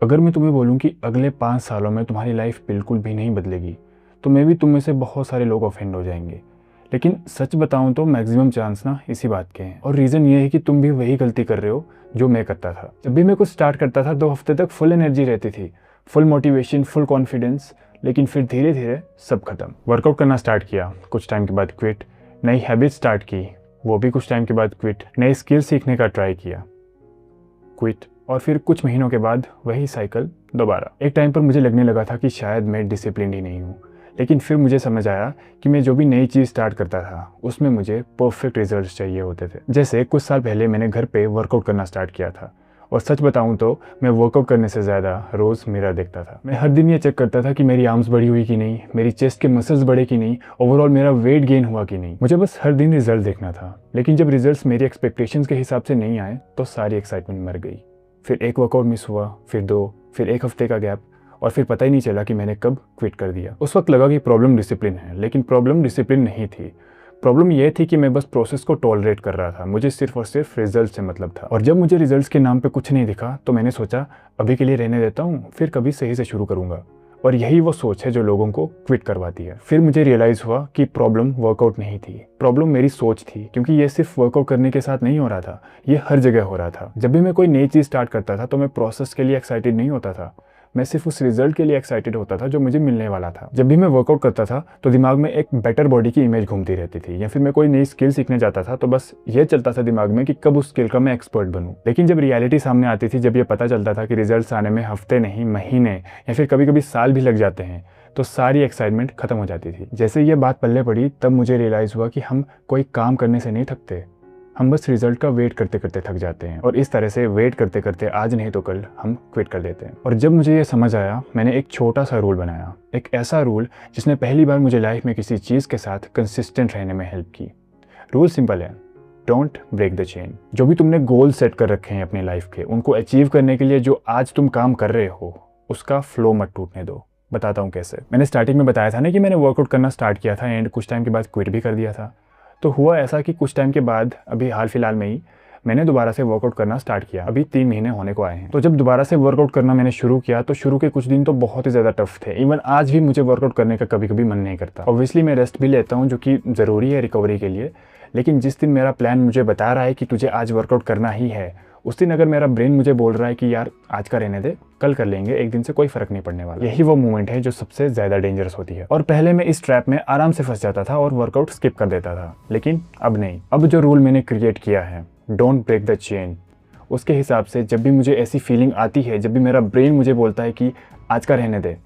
अगर मैं तुम्हें बोलूं कि अगले 5 सालों में तुम्हारी लाइफ बिल्कुल भी नहीं बदलेगी, तो मे भी तुम में से बहुत सारे लोग ऑफेंड हो जाएंगे। लेकिन सच बताऊं तो मैक्सिमम चांस ना इसी बात के हैं। और रीज़न ये है कि तुम भी वही गलती कर रहे हो जो मैं करता था। जब भी मैं कुछ स्टार्ट करता था 2 हफ्ते तक फुल एनर्जी रहती थी, फुल मोटिवेशन, फुल कॉन्फिडेंस। लेकिन फिर धीरे धीरे सब खत्म। वर्कआउट करना स्टार्ट किया, कुछ टाइम के बाद क्विट। नई हैबिट स्टार्ट की, वो भी कुछ टाइम के बाद क्विट। नई स्किल सीखने का ट्राई किया, क्विट। और फिर कुछ महीनों के बाद वही साइकिल दोबारा। एक टाइम पर मुझे लगने लगा था कि शायद मैं डिसिप्लिन ही नहीं हूँ। लेकिन फिर मुझे समझ आया कि मैं जो भी नई चीज़ स्टार्ट करता था उसमें मुझे परफेक्ट रिजल्ट्स चाहिए होते थे। जैसे कुछ साल पहले मैंने घर पे वर्कआउट करना स्टार्ट किया था। और सच बताऊं तो मैं वर्कआउट करने से ज़्यादा रोज़ मिरर देखता था। मैं हर दिन ये चेक करता था कि मेरी आर्म्स बड़ी हुई कि नहीं, मेरी चेस्ट के मसल्स बढ़े कि नहीं, ओवरऑल मेरा वेट गेन हुआ कि नहीं। मुझे बस हर दिन रिजल्ट देखना था। लेकिन जब रिजल्ट्स मेरी एक्सपेक्टेशंस के हिसाब से नहीं आए तो सारी एक्साइटमेंट मर गई। फिर एक वर्कआउट मिस हुआ, फिर 2, फिर 1 हफ्ते का गैप, और फिर पता ही नहीं चला कि मैंने कब क्विट कर दिया। उस वक्त लगा कि प्रॉब्लम डिसिप्लिन है, लेकिन प्रॉब्लम डिसिप्लिन नहीं थी। प्रॉब्लम ये थी कि मैं बस प्रोसेस को टॉलरेट कर रहा था। मुझे सिर्फ और सिर्फ रिजल्ट से मतलब था। और जब मुझे रिजल्ट्स के नाम पे कुछ नहीं दिखा तो मैंने सोचा अभी के लिए रहने देता हूँ, फिर कभी सही से शुरू करूँगा। और यही वो सोच है जो लोगों को क्विट करवाती है। फिर मुझे रियलाइज़ हुआ कि प्रॉब्लम वर्कआउट नहीं थी, प्रॉब्लम मेरी सोच थी। क्योंकि ये सिर्फ वर्कआउट करने के साथ नहीं हो रहा था, ये हर जगह हो रहा था। जब भी मैं कोई नई चीज़ स्टार्ट करता था तो मैं प्रोसेस के लिए एक्साइटेड नहीं होता था, मैं सिर्फ उस रिजल्ट के लिए एक्साइटेड होता था जो मुझे मिलने वाला था। जब भी मैं वर्कआउट करता था तो दिमाग में एक बेटर बॉडी की इमेज घूमती रहती थी, या फिर मैं कोई नई स्किल सीखने जाता था तो बस ये चलता था दिमाग में कि कब उस स्किल का मैं एक्सपर्ट बनूं। लेकिन जब रियलिटी सामने आती थी, जब ये पता चलता था कि रिजल्ट्स आने में हफ्ते नहीं महीने या फिर कभी कभी साल भी लग जाते हैं, तो सारी एक्साइटमेंट खत्म हो जाती थी। जैसे ये बात पल्ले पड़ी तब मुझे रियलाइज़ हुआ कि हम कोई काम करने से नहीं थकते, हम बस रिजल्ट का वेट करते करते थक जाते हैं। और इस तरह से वेट करते करते आज नहीं तो कल हम क्विट कर देते हैं। और जब मुझे ये समझ आया, मैंने एक छोटा सा रूल बनाया, एक ऐसा रूल जिसने पहली बार मुझे लाइफ में किसी चीज़ के साथ कंसिस्टेंट रहने में हेल्प की। रूल सिंपल है, डोंट ब्रेक द चेन। जो भी तुमने गोल सेट कर रखे हैं अपनी लाइफ के, उनको अचीव करने के लिए जो आज तुम काम कर रहे हो उसका फ्लो मत टूटने दो। बताता हूँ कैसे। मैंने स्टार्टिंग में बताया था ना कि मैंने वर्कआउट करना स्टार्ट किया था एंड कुछ टाइम के बाद क्विट भी कर दिया था। तो हुआ ऐसा कि कुछ टाइम के बाद, अभी हाल फिलहाल में ही मैंने दोबारा से वर्कआउट करना स्टार्ट किया। अभी 3 महीने होने को आए हैं। तो जब दोबारा से वर्कआउट करना मैंने शुरू किया तो शुरू के कुछ दिन तो बहुत ही ज़्यादा टफ थे। इवन आज भी मुझे वर्कआउट करने का कभी कभी मन नहीं करता। ऑब्वियसली मैं रेस्ट भी लेता हूँ जो कि ज़रूरी है रिकवरी के लिए। लेकिन जिस दिन मेरा प्लान मुझे बता रहा है कि तुझे आज वर्कआउट करना ही है, उस दिन अगर मेरा ब्रेन मुझे बोल रहा है कि यार आज का रहने दे, कल कर लेंगे, एक दिन से कोई फर्क नहीं पड़ने वाला, यही वो मोमेंट है जो सबसे ज़्यादा डेंजरस होती है। और पहले मैं इस ट्रैप में आराम से फंस जाता था और वर्कआउट स्किप कर देता था। लेकिन अब नहीं। अब जो रूल मैंने क्रिएट किया है, डोंट ब्रेक द चेन, उसके हिसाब से जब भी मुझे ऐसी फीलिंग आती है, जब भी मेरा ब्रेन मुझे बोलता है कि आज का रहने दे,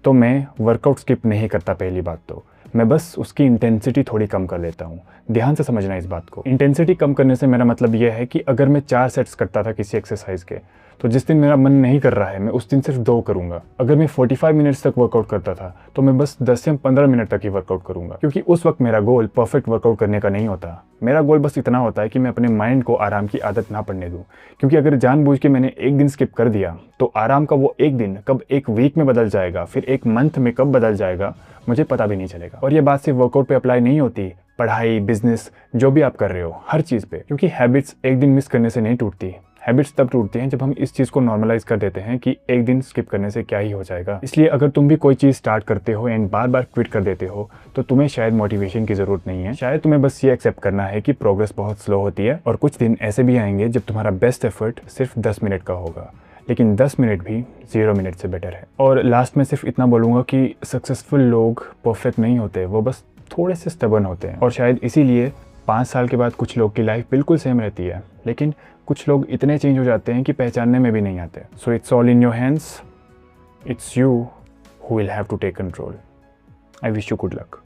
तो मैं वर्कआउट स्किप नहीं करता। पहली बात तो मैं बस उसकी इंटेंसिटी थोड़ी कम कर लेता हूँ। ध्यान से समझना इस बात को। इंटेंसिटी कम करने से मेरा मतलब यह है कि अगर मैं 4 सेट्स करता था किसी एक्सरसाइज के, तो जिस दिन मेरा मन नहीं कर रहा है मैं उस दिन सिर्फ 2 करूँगा। अगर मैं 45 मिनट्स तक वर्कआउट करता था तो मैं बस 10 या 15 मिनट तक ही वर्कआउट करूँगा। क्योंकि उस वक्त मेरा गोल परफेक्ट वर्कआउट करने का नहीं होता। मेरा गोल बस इतना होता है कि मैं अपने माइंड को आराम की आदत ना पड़ने दूँ। क्योंकि अगर जानबूझ के मैंने एक दिन स्किप कर दिया तो आराम का वो एक दिन कब एक वीक में बदल जाएगा, फिर एक मंथ में कब बदल जाएगा, मुझे पता भी नहीं चलेगा। और ये बात सिर्फ वर्कआउट पे अप्लाई नहीं होती, पढ़ाई, बिजनेस, जो भी आप कर रहे हो, हर चीज़ पे। क्योंकि हैबिट्स एक दिन मिस करने से नहीं टूटती। हैबिट्स तब टूटती हैं जब हम इस चीज़ को नॉर्मलाइज कर देते हैं कि एक दिन स्किप करने से क्या ही हो जाएगा। इसलिए अगर तुम भी कोई चीज़ स्टार्ट करते हो एंड बार बार क्विट कर देते हो तो तुम्हें शायद मोटिवेशन की ज़रूरत नहीं है। शायद तुम्हें बस ये एक्सेप्ट करना है कि प्रोग्रेस बहुत स्लो होती है। और कुछ दिन ऐसे भी आएंगे जब तुम्हारा बेस्ट एफर्ट सिर्फ 10 मिनट का होगा, लेकिन 10 मिनट भी 0 मिनट से बेटर है। और लास्ट में सिर्फ इतना बोलूँगा कि सक्सेसफुल लोग परफेक्ट नहीं होते, वो बस थोड़े से स्टबर्न होते हैं। और शायद इसीलिए 5 साल के बाद कुछ लोग की लाइफ बिल्कुल सेम रहती है, लेकिन कुछ लोग इतने चेंज हो जाते हैं कि पहचानने में भी नहीं आते। So it's all in your hands, it's you who will have to take control. I wish you good luck.